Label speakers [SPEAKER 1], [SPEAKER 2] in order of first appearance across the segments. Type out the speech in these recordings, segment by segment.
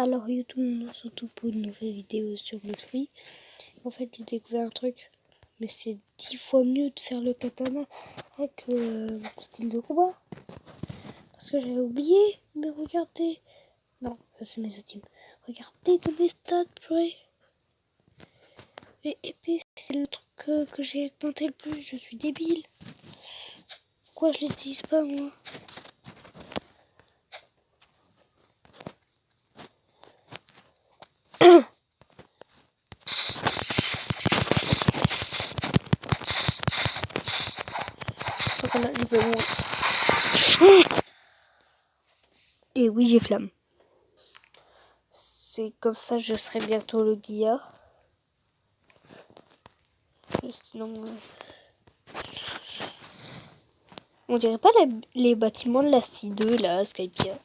[SPEAKER 1] Alors YouTube, surtout pour une nouvelle vidéo sur Bruce Lee. En fait, j'ai découvert un truc, mais c'est 10 fois mieux de faire le katana que le style de combat. Parce que j'avais oublié, mais regardez. Non, ça c'est mes ultimes. Regardez dans mes stats, purée. Mais épée, c'est le truc que j'ai augmenté le plus, je suis débile. Pourquoi je l'utilise pas, moi? Et oui, j'ai flamme. C'est comme ça, je serai bientôt le Guilla. Sinon, on dirait pas les bâtiments de la C2 là, Skypia.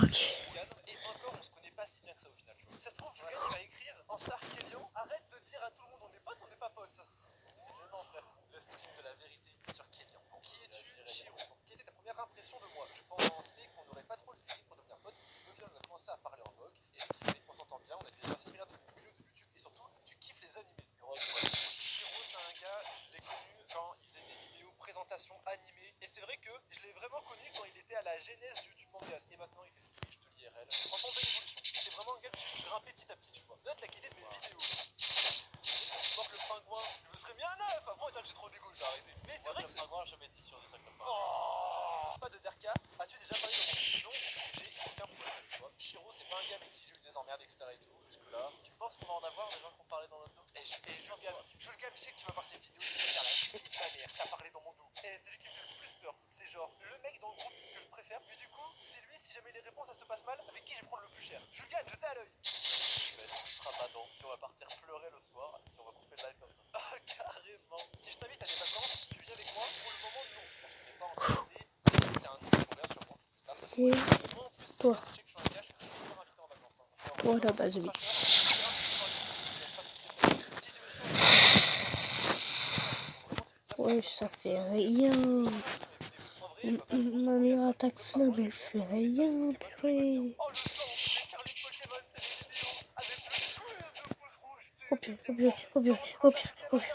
[SPEAKER 1] Ok.
[SPEAKER 2] Et encore, on se connaît pas si bien que ça au final. Ça se trouve, Julien, il va écrire en Sarkélian. Arrête de dire à tout le monde on est pas potes. C'est gênant, frère. Le stream de la vérité sur Kélian. Qui es-tu, Chiro? Quelle était ta première impression de moi? Je pensais qu'on n'aurait pas trop le fait pour devenir potes. Mais au final, on a commencé à parler en vogue. Et j'ai kiffé, on s'entend bien. On a déjà 6 000 vidéos de YouTube. Et surtout, tu kiffes les animés. Chiro, c'est un gars, je l'ai connu quand il faisait des vidéos présentation animée. Et c'est vrai que je l'ai vraiment connu quand il était à la genèse YouTube Mangas. Et maintenant, il fait du Twitch, de l'IRL. Franchement, belle évolution. C'est vraiment un gars que j'ai vu grimper petit à petit, tu vois. Note la qualité de mes vidéos. Donc le pingouin, je me serais mis un 9. Avant, étant que j'ai trop d'égo, je vais arrêter. Mais c'est vrai que le pingouin, jamais 10 sur 10 avec le pingouin. Oh, pas de Derka. As-tu déjà parlé de mon nom? J'ai aucun problème avec toi. Chiro, c'est pas un gars avec qui j'ai eu des emmerdes, etc. et tout, jusque-là. Tu penses qu'on va en avoir des gens qui ont parlé dans notre dos? Et Julien, je sais que tu vas voir cette vidéo, tu vas faire la vie de ma mère. T'as parlé dans mon dos. Et c'est lui qui me fait le plus peur. C'est genre le mec dans le groupe que je préfère. Mais du coup, c'est lui, si jamais les réponses ça se passe mal, avec qui je vais prendre le plus cher. Julien, jetez à l'œil. Tu seras badant, puis on va partir pleurer le soir, puis on va couper le live comme ça. Ah, carrément. Si je t'invite à des vacances, tu viens avec moi? Pour le moment, non. Parce qu'on n'est pas intéressé. C'est un nom qui revient sur moi. Plus tard, ça fait moi en plus,
[SPEAKER 1] Toi.
[SPEAKER 2] sachez que je suis un gars, je suis toujours invité en vacances.
[SPEAKER 1] Oh la base, oui. Ouais, ça fait rien. Ma meilleure attaque flamme, elle fait rien, purée. Oh purée, oh purée, oh purée, oh purée, oh purée.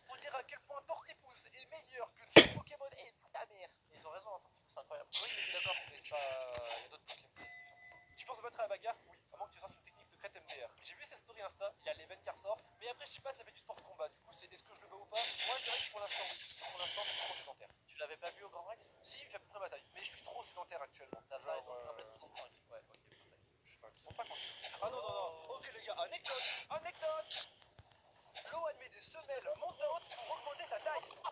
[SPEAKER 2] Pour dire à quel point Tortipousse est meilleur que tout Pokémon et ta mère. Ils ont raison, Tortipousse, c'est incroyable. Oui, mais c'est d'accord, mais c'est pas. Il y a d'autres Pokémon différents. Tu penses battre à la bagarre? Oui, à moins que tu sortes une technique secrète MDR. J'ai vu ses stories Insta, il y a l'event qui ressortent, mais après, je sais pas, ça fait du sport de combat. Du coup, c'est est-ce que je le bats ou pas? Moi, je dirais que pour l'instant, oui. Pour l'instant, je suis trop sédentaire. Tu l'avais pas vu au Grand Rex? Si, il fait à peu près ma taille, mais je suis trop sédentaire actuellement. Ta taille, donc 1m65. Ouais, ok, je sais pas, ils sont pas contents. Ah non, non, non, ok, les gars, anecdote. L'eau admet des semelles montantes pour augmenter sa taille. Ah,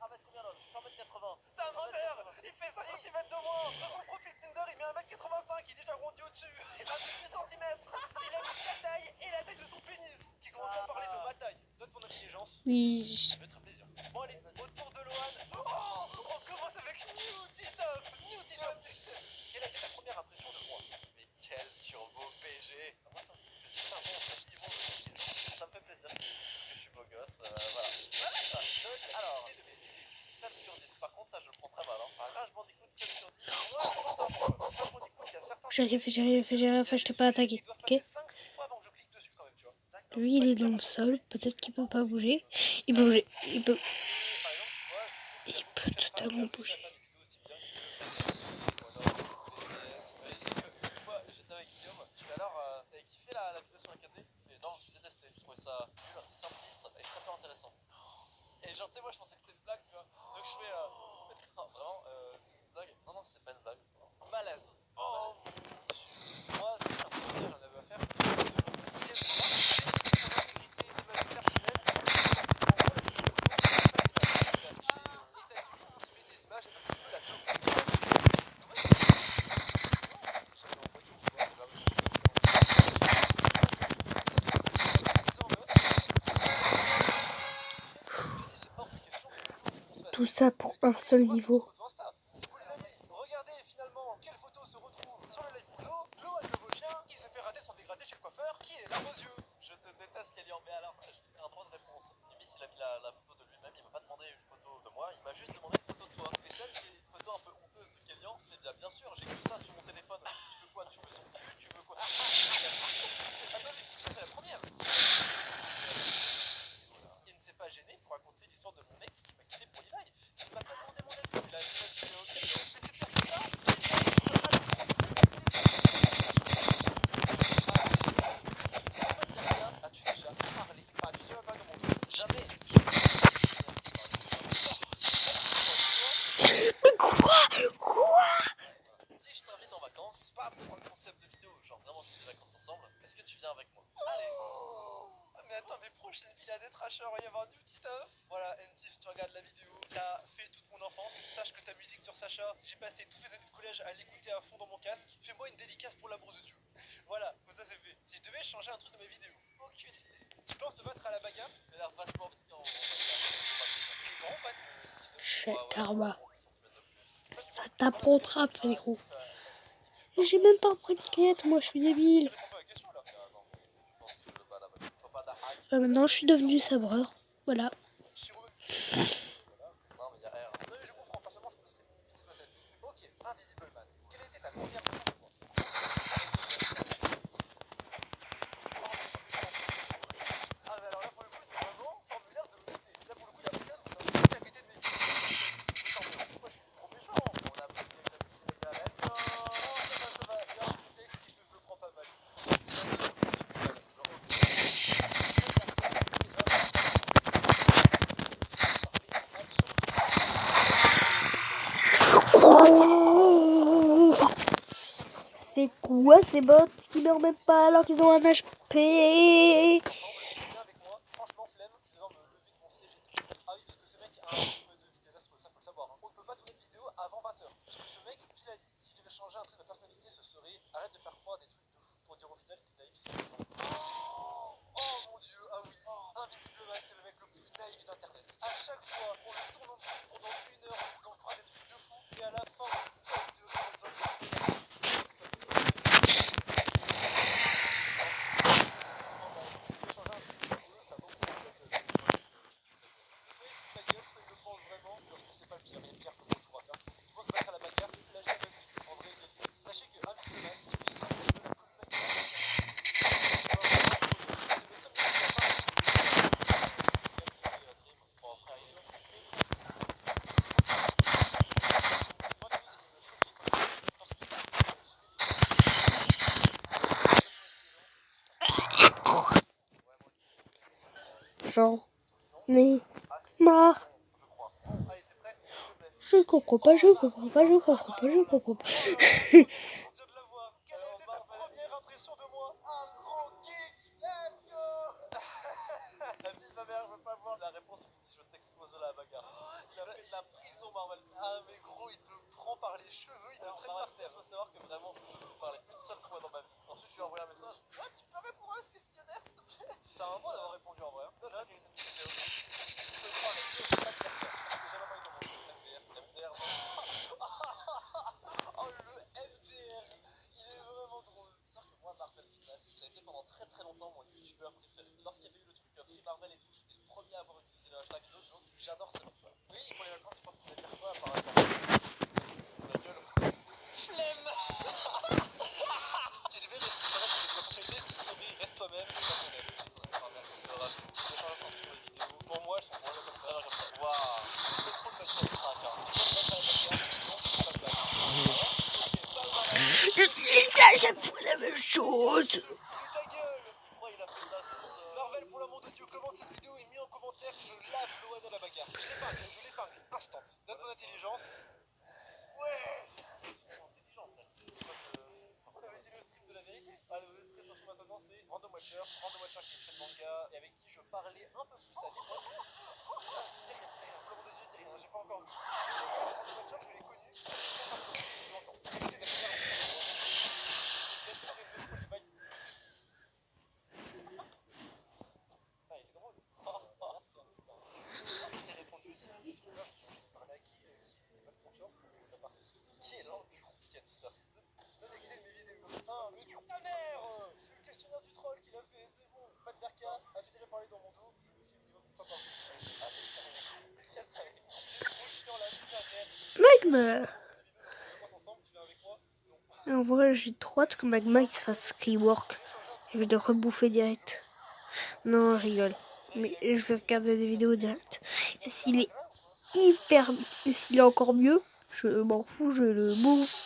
[SPEAKER 2] 1m combien l'autre? 1m80. C'est un menteur. Il fait 5 cm de moins. Sur son profil Tinder, il met 1m85. Il est déjà arrondi au-dessus. Il rajoute 10 cm. Il a mis sa taille et la taille de son pénis. Qui commence à parler de ma taille. Donne ton intelligence.
[SPEAKER 1] Oui.
[SPEAKER 2] Ça me fait très plaisir. Bon, allez, autour de Lohan. Oh, on commence avec New Titoff. Quelle a été ta première impression de moi? Mais quel turbo PG. Moi, ça me fait plaisir. Ça me fait plaisir que je suis beau gosse. Voilà. Alors, de mes idées. 7 sur 10. Par contre, ça, je le prends très mal. Crash Bandicoot 7 sur 10. Moi, je pense à pourquoi. Crash Bandicoot, il y a certains.
[SPEAKER 1] J'ai fait, je t'ai pas attaqué, ok?
[SPEAKER 2] 5-6 fois avant que je clique dessus quand même, tu vois.
[SPEAKER 1] Lui, il est dans le sol, peut-être qu'il peut pas bouger. Il peut totalement bouger.
[SPEAKER 2] Je sais qu'une fois, j'étais avec Guillaume, je fais alors, t'avais kiffé la vidéo sur la 4D? Il fait non, j'ai détesté, je trouvais ça nul, simpliste et très peu intéressant. Et genre, tu sais, moi je pensais que c'était une blague, tu vois. Donc je fais, non, vraiment, c'est une blague? Non, non, c'est pas une blague. Malaise. Oh, moi, c'est un peu j'en avais à faire.
[SPEAKER 1] tout ça pour un seul niveau.
[SPEAKER 2] Du coup les amis, regardez finalement quelle photo se retrouve sur le live photo. Lo, un nouveau chien qui s'est fait rater son dégradé chez le coiffeur, qui est larmes aux yeux. Je te déteste Kélian, mais alors j'ai un droit de réponse. Limite il a mis la photo de lui-même, il m'a pas demandé une photo de moi, il m'a juste demandé une photo de toi. Et donne une photo un peu honteuse de Kélian, je fais bien sûr, j'ai que ça sur mon téléphone. Tu veux quoi? Tu veux son cul? Tu veux quoi? Attends, c'est la première. Il ne s'est pas gêné pour raconter l'histoire de mon ex qui m'a quitté pour Levi. Il m'a pas demandé mon avis. Il a dit ok, mais c'est pire que ça. As-tu déjà parlé? Enfin, tu sais même pas comment on dit. Jamais.
[SPEAKER 1] Mais quoi?
[SPEAKER 2] Si je t'invite en vacances, pas pour un concept de vidéo, genre vraiment vivre des vacances ensemble, est-ce que tu viens avec moi? Allez. Mais attends, mais prochaine ville, il y a des trashers, il va y avoir du petit stuff. Voilà, Andy, si tu regardes la vidéo, t'as fait toute mon enfance. Sache que ta musique sur Sacha, j'ai passé toutes mes années de collège à l'écouter à fond dans mon casque. Fais-moi une dédicace pour l'amour de Dieu. Voilà, comme ça c'est fait. Si je devais changer un truc de mes vidéos, aucune idée. Tu penses te battre à la bagarre? Ça a l'air vachement risqué en grand pas
[SPEAKER 1] Karma. Ça t'apprendra, frérot. J'ai même pas pris de quête, moi je suis débile. Maintenant je suis devenu sabreur. Voilà.
[SPEAKER 2] Je comprends, personnellement je me serais mis Invisible Facette. Ok, Invisible Man. Quelle était ta première version de moi? Ah mais alors là pour le coup c'est vraiment formulaire de l'honnêteté. Là pour le coup il y a aucun doute. La qualité de mes vidéos. Moi je suis trop méchant. On a brisé l'amitié les gars. Let's go. Ça va. Il y a un contexte qui fait que je le prends pas mal.
[SPEAKER 1] C'est quoi ces bots qui meurent même pas alors qu'ils ont un HP?
[SPEAKER 2] Avec moi, franchement flemme, je vais devoir me lever de mon siège et tout. Ah oui, parce que ce mec a un rythme de vie désastreux, ça faut le savoir. Hein. On ne peut pas tourner de vidéo avant 20h. Parce que ce mec vit la nuit. Si je devais changer un trait de personnalité, ce serait arrête de faire croire des trucs de fou pour dire au final que t'es naïf, c'est intéressant. Oh mon dieu, ah oui. Invisible Man, c'est le mec le plus naïf d'internet. À chaque fois, on le tourne au cul pendant 1 heure en voulant croire des trucs de fou. Et à la fin, on pète de rire en disant parce que c'est pas le pire, il y a pire comme retour à faire. Tu penses battre à la bagarre, la jalousie, en vrai, sachez que Invisible Man, c'est le seul de la communauté. C'est le seul bon, frère, il est
[SPEAKER 1] J'en ai marre. Je comprends pas.
[SPEAKER 2] Je viens de la voir. Quelle était ta première impression de moi? Un gros geek. Let's go. La vie de ma mère, je veux pas voir. La réponse lui dit je t'expose la bagarre. Il a fait de la prison Marvel. Ah mais gros, il te prend par les cheveux, il te traîne par terre. Il faut savoir que vraiment, je peux vous parler une seule fois dans ma vie. Ensuite, je lui ai envoyé un message. Ah, tu peux répondre à ce questionnaire, s'il te plaît? C'est un moment d'avoir répondu en vrai. Note cette vidéo. Si tu peux parler de pas de caractère. Déjà la main dans mon MDR. Oh le MDR, il est vraiment drôle. C'est-à-dire que moi, Marvel Fitness, ça a été pendant très très longtemps mon youtubeur préféré. Lorsqu'il y avait eu le truc Free Marvel et tout, j'étais le premier à avoir utilisé le hashtag NoJoke. J'adore ça. Oui, pour les vacances, je pense qu'il va dire quoi par hasard? La gueule. Flemme. Si tu devais rester personnalité, ce serait reste toi-même et pas ton aide. Ah merci Laura. Si je change un truc dans les vidéos, pour moi elles sont pour comme ça. Waouh. C'est trop le mettre sur le crack. Hein. Tu vois, pas la bagarre, non, c'est pas de blague.
[SPEAKER 1] C'est à chaque fois la même chose.
[SPEAKER 2] Ta gueule. Il croit il a fait de la sauce. Marvel, pour l'amour de Dieu, commente cette vidéo et mis en commentaire, je lave Loan à la bagarre. Je l'épargne, instant. Donne mon intelligence. Ouais. Intelligent, frère. C'est quoi ce... On avait dit le strip de la vérité. Allez, vous êtes très attention maintenant, c'est Random Watcher qui est une chaîne manga et avec qui je parlais un peu plus à l'époque. Dis rien, pour l'amour de Dieu, dis rien, j'ai pas encore vu. Random Watcher, je l'ai connu, j'ai 14 ans, j'ai 20 ans. Il était derrière le je parlais de folie, bye. Ah, il est drôle. Ça s'est répandu aussi vite, ces trucs-là.
[SPEAKER 1] mais... En vrai, j'ai trop hâte que Magma il se fasse rework. Je vais le rebouffer direct. Non, je rigole. Mais je vais regarder des vidéos direct. Et s'il est hyper... Et s'il est encore mieux, je m'en fous, je le bouffe.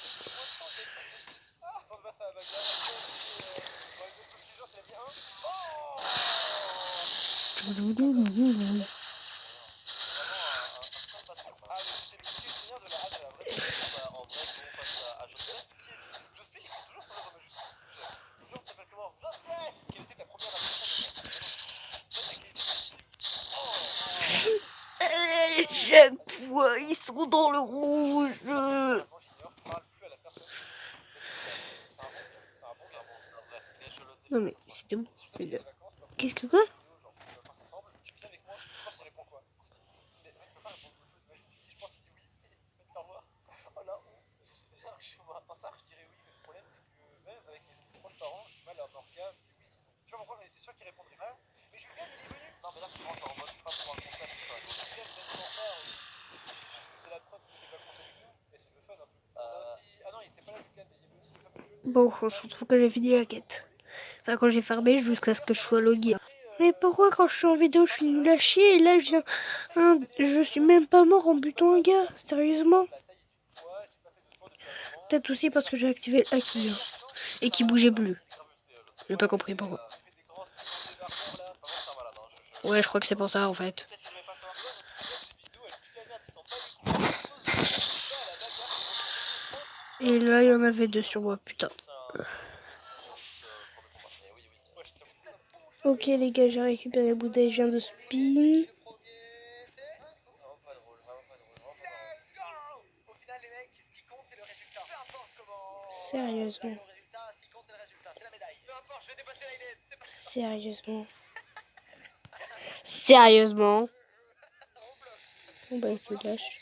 [SPEAKER 1] Chaque fois, ils sont dans le rouge. Non mais c'était bon. Qu'est-ce que quoi? Bon, on se retrouve quand j'ai fini la quête. Enfin, quand j'ai farmé jusqu'à ce que je sois logué. Mais pourquoi quand je suis en vidéo, je suis nul à chier et là, je suis même pas mort en butant un gars, sérieusement? Peut-être aussi parce que j'ai activé le haki et qui bougeait plus. J'ai pas compris pourquoi. Ouais, je crois que c'est pour ça en fait. Et là, il y en avait deux sur moi, putain. Ok les gars, j'ai récupéré la bouteille, je viens de spin. Sérieusement. Sérieusement. Sérieusement. Bon bah je te lâche.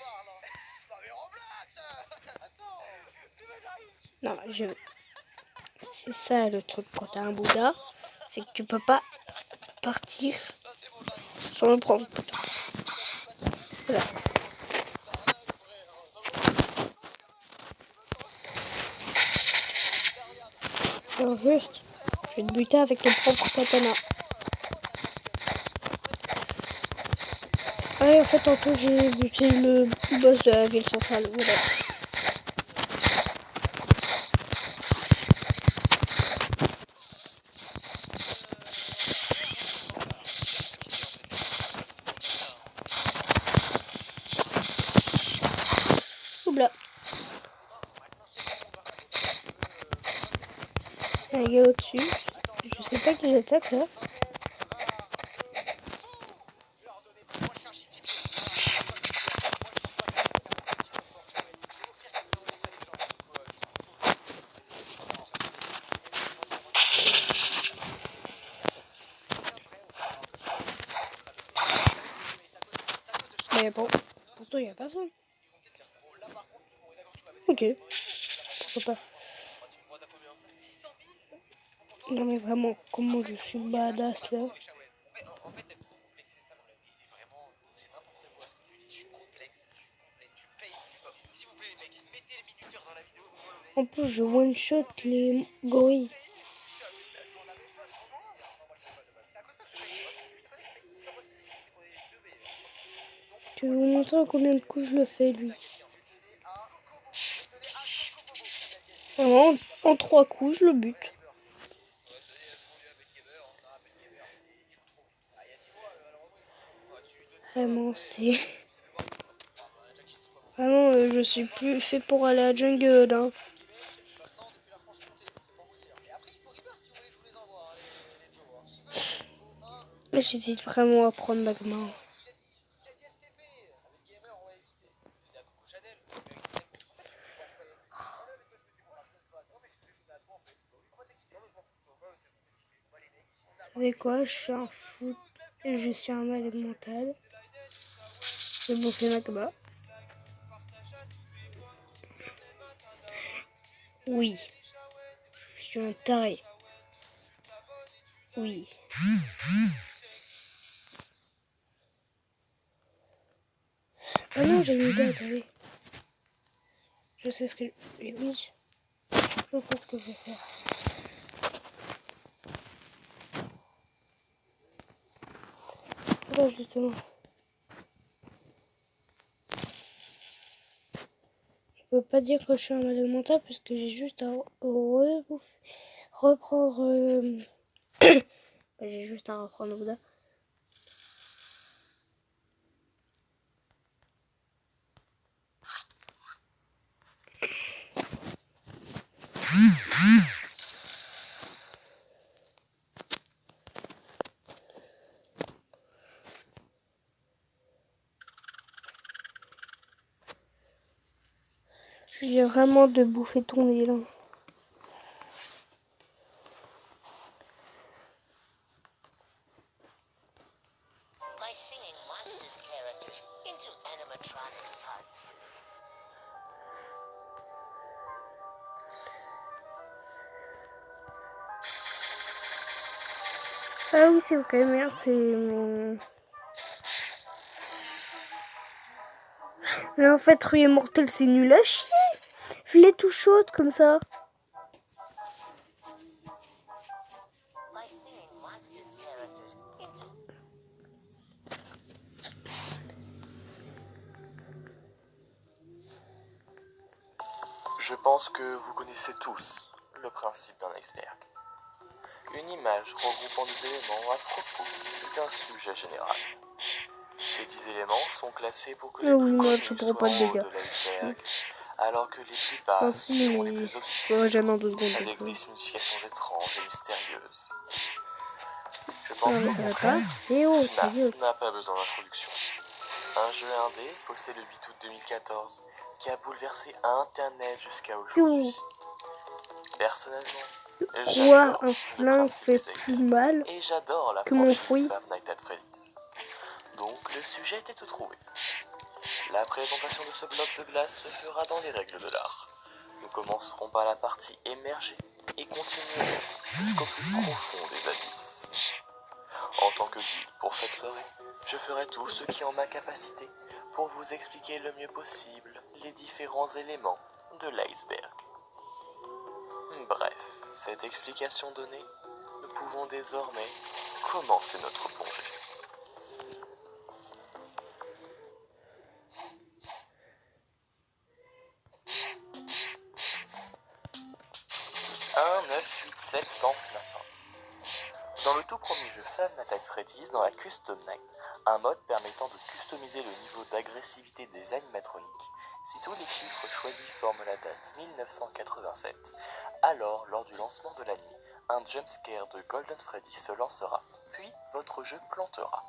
[SPEAKER 1] Non, c'est ça le truc quand t'as un Bouddha, c'est que tu peux pas partir sans le prendre. Voilà. Alors juste, je vais te buter avec le propre katana. Ah, en fait, tantôt j'ai buté le boss de la ville centrale. Voilà. Oubla. Il y a un gars au-dessus. Je sais pas qui j'attaque là. Mais bon, pourtant il y a personne. Ok, pourquoi pas. Non mais vraiment, comment je suis badass là. En plus, je one-shot les gorilles. Je vais vous montrer en combien de coups je le fais, lui. Alors, en 3 coups, je le bute. Vraiment, c'est... Vraiment, je suis plus fait pour aller à jungle, hein. Là, j'hésite vraiment à prendre Magma. Vous savez quoi? Je suis un fou. Je suis un malade mental. Je vais bouffer Magma. Oui. Je suis un taré. Oui. Ah non, j'ai une idée, attendez. Je sais ce que... Oui, je sais ce que je vais faire. Là, justement. Je peux pas dire que je suis un malade mental parce que j'ai juste à reprendre... j'ai juste à reprendre Bouddha. Je viens vraiment de bouffer ton nez là.
[SPEAKER 3] By singing monsters characters into animatronics part 2.
[SPEAKER 1] Ah oui, c'est vrai, merde, c'est mon... Mais en fait, Rue Mortel, c'est nul à chier. Je l'ai tout chaude comme ça.
[SPEAKER 3] By singing monsters characters into...
[SPEAKER 2] Je pense que vous connaissez tous le principe d'un iceberg. Une image regroupant des éléments à propos d'un sujet général. Ces 10 éléments sont classés pour que les
[SPEAKER 1] Ah oui,
[SPEAKER 2] plus
[SPEAKER 1] moi,
[SPEAKER 2] connus
[SPEAKER 1] je prends
[SPEAKER 2] soient
[SPEAKER 1] pas de
[SPEAKER 2] en haut
[SPEAKER 1] dégâts.
[SPEAKER 2] de l'iceberg, alors que les plus bas
[SPEAKER 1] Enfin, si,
[SPEAKER 2] seront les
[SPEAKER 1] mais
[SPEAKER 2] plus
[SPEAKER 1] je
[SPEAKER 2] obscurs,
[SPEAKER 1] pourrais jamais en 2 secondes.
[SPEAKER 2] avec
[SPEAKER 1] Donc,
[SPEAKER 2] des significations étranges et mystérieuses. Je
[SPEAKER 1] Non,
[SPEAKER 2] pense
[SPEAKER 1] mais
[SPEAKER 2] qu'au
[SPEAKER 1] ça va
[SPEAKER 2] contraire,
[SPEAKER 1] pas. Et oh, ta gueule.
[SPEAKER 2] FNAF n'a pas besoin d'introduction. Un jeu indé posté le 8 août 2014 qui a bouleversé Internet jusqu'à aujourd'hui. Personnellement,
[SPEAKER 1] Quoi,
[SPEAKER 2] j'adore
[SPEAKER 1] un
[SPEAKER 2] le
[SPEAKER 1] flingue
[SPEAKER 2] principe
[SPEAKER 1] fait
[SPEAKER 2] des
[SPEAKER 1] plus
[SPEAKER 2] icebergs
[SPEAKER 1] mal
[SPEAKER 2] et j'adore la
[SPEAKER 1] que mon
[SPEAKER 2] franchise
[SPEAKER 1] fruit?
[SPEAKER 2] Five Nights at Freddy's. Donc le sujet était tout trouvé. La présentation de ce bloc de glace se fera dans les règles de l'art. Nous commencerons par la partie émergée et continuerons jusqu'au plus profond des abysses. En tant que guide pour cette soirée, je ferai tout ce qui est en ma capacité pour vous expliquer le mieux possible les différents éléments de l'iceberg. Bref, cette explication donnée, nous pouvons désormais commencer notre plongée. Un 987 dans FNAF 1. Dans le tout premier jeu Five Nights at Freddy's, dans la Custom Night, un mode permettant de customiser le niveau d'agressivité des animatroniques, si tous les chiffres choisis forment la date 1987, alors lors du lancement de la nuit, un jumpscare de Golden Freddy se lancera, puis votre jeu plantera.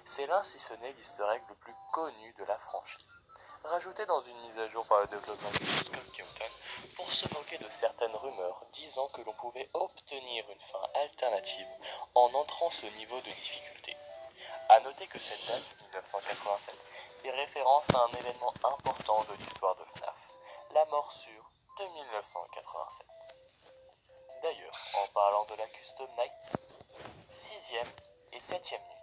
[SPEAKER 2] C'est là, si ce n'est l'easter egg le plus connu de la franchise. Rajouté dans une mise à jour par le développement de Scott Newton pour se moquer de certaines rumeurs disant que l'on pouvait obtenir une fin alternative en entrant ce niveau de difficulté. A noter que cette date, 1987, fait référence à un événement important de l'histoire de FNAF, la morsure de 1987. D'ailleurs, en parlant de la Custom Night, 6e et 7e nuit.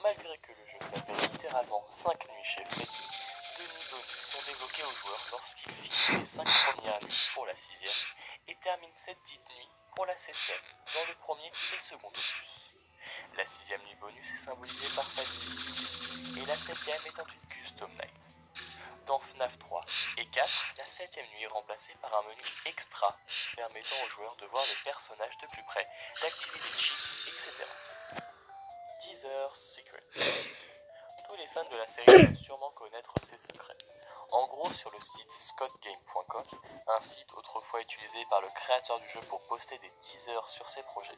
[SPEAKER 2] Malgré que le jeu s'appelle littéralement 5 nuits chez Freddy, 2 nuits bonus sont débloquées aux joueurs lorsqu'ils finissent les 5 premières nuits pour la 6e et terminent cette dite nuit pour la 7e dans le premier et second opus. La 6e nuit bonus est symbolisée par sa visibilité et la 7e étant une Custom Night. Dans FNAF 3 et 4, la 7e nuit est remplacée par un menu extra permettant aux joueurs de voir les personnages de plus près, d'activer des cheats, etc. Teaser Secret. Tous les fans de la série doivent sûrement connaître ces secrets. En gros, sur le site scottgame.com, un site autrefois utilisé par le créateur du jeu pour poster des teasers sur ses projets,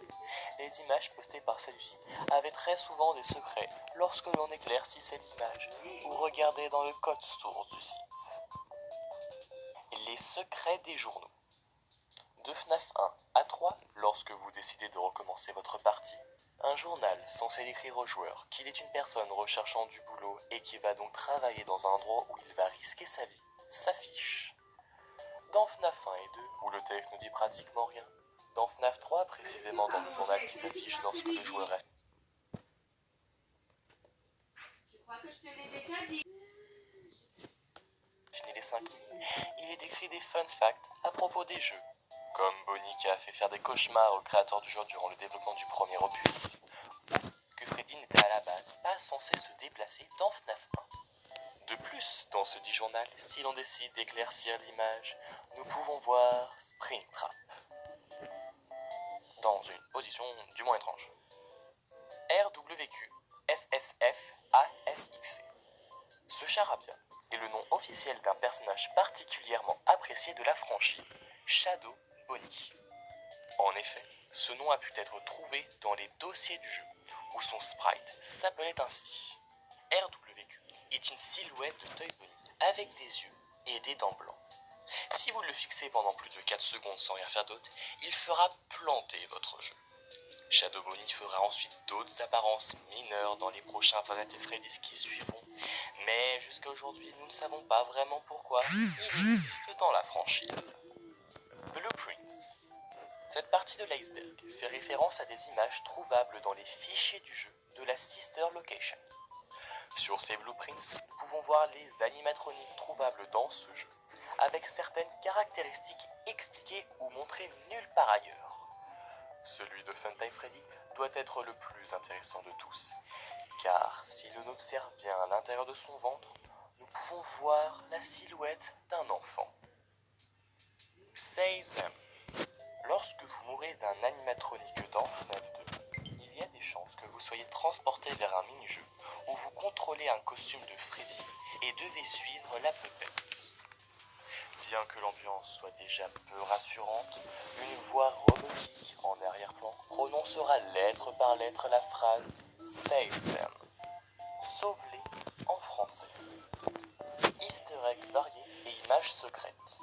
[SPEAKER 2] les images postées par celui-ci avaient très souvent des secrets lorsque l'on éclaircissait l'image ou regardait dans le code source du site. Les secrets des journaux. De FNAF 1 à 3, lorsque vous décidez de recommencer votre partie, un journal censé décrire au joueur qu'il est une personne recherchant du boulot et qui va donc travailler dans un endroit où il va risquer sa vie, s'affiche. Dans FNAF 1 et 2, où le texte ne dit pratiquement rien. Dans FNAF 3, précisément dans le journal qui s'affiche lorsque le joueur affiche les
[SPEAKER 4] 5 il est décrit des fun facts à propos des jeux. Comme Bonnie qui a fait faire des cauchemars au créateur du jeu durant le développement du premier opus, ou que Freddy n'était à la base pas censé se déplacer dans FNAF 1. De plus, dans ce dit journal, si l'on décide d'éclaircir l'image, nous pouvons voir Springtrap dans une position du moins étrange. RWQ FSF ASXC. Ce charabia est le nom officiel d'un personnage particulièrement apprécié de la franchise, Shadow Bonnie. En effet, ce nom a pu être trouvé dans les dossiers du jeu, où son sprite s'appelait ainsi. RWQ est une silhouette de Toy Bonnie, avec des yeux et des dents blancs. Si vous le fixez pendant plus de 4 secondes sans rien faire d'autre, il fera planter votre jeu. Shadow Bonnie fera ensuite d'autres apparences mineures dans les prochains Five Nights at Freddy's qui suivront, mais jusqu'à aujourd'hui nous ne savons pas vraiment pourquoi il existe dans la franchise. Blueprints. Cette partie de l'iceberg fait référence à des images trouvables dans les fichiers du jeu de la Sister Location. Sur ces blueprints, nous pouvons voir les animatroniques trouvables dans ce jeu, avec certaines caractéristiques expliquées ou montrées nulle part ailleurs. Celui de Funtime Freddy doit être le plus intéressant de tous, car si l'on observe bien à l'intérieur de son ventre, nous pouvons voir la silhouette d'un enfant. Save them. Lorsque vous mourrez d'un animatronique dans FNAF 2, il y a des chances que vous soyez transporté vers un mini-jeu où vous contrôlez un costume de Freddy et devez suivre la pupette. Bien que l'ambiance soit déjà peu rassurante, une voix robotique en arrière-plan prononcera lettre par lettre la phrase « Save them ». Sauve-les en français. Easter egg variés et images secrètes.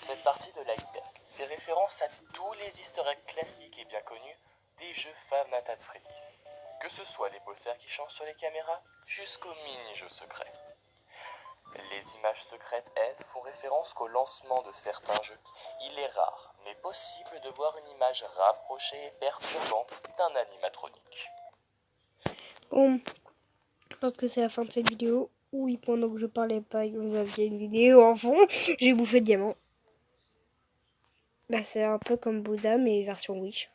[SPEAKER 4] Cette partie de l'iceberg fait référence à tous les easter eggs classiques et bien connus des jeux Five Nights at Freddy's, que ce soit les posters qui changent sur les caméras jusqu'aux mini-jeux secrets. Les images secrètes, elles, font référence qu'au lancement de certains jeux, il est rare, mais possible de voir une image rapprochée et perturbante d'un animatronique.
[SPEAKER 1] Bon, je pense que c'est la fin de cette vidéo. Oui, pendant que je parlais pas, vous aviez une vidéo en fond. J'ai bouffé de diamants. Bah, c'est un peu comme Bouddha, mais version Witch.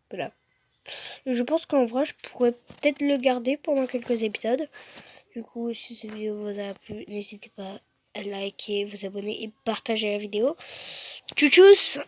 [SPEAKER 1] Voilà. Et je pense qu'en vrai, je pourrais peut-être le garder pendant quelques épisodes. Du coup, si cette vidéo vous a plu, n'hésitez pas à liker, vous abonner et partager la vidéo. Tchou tchous!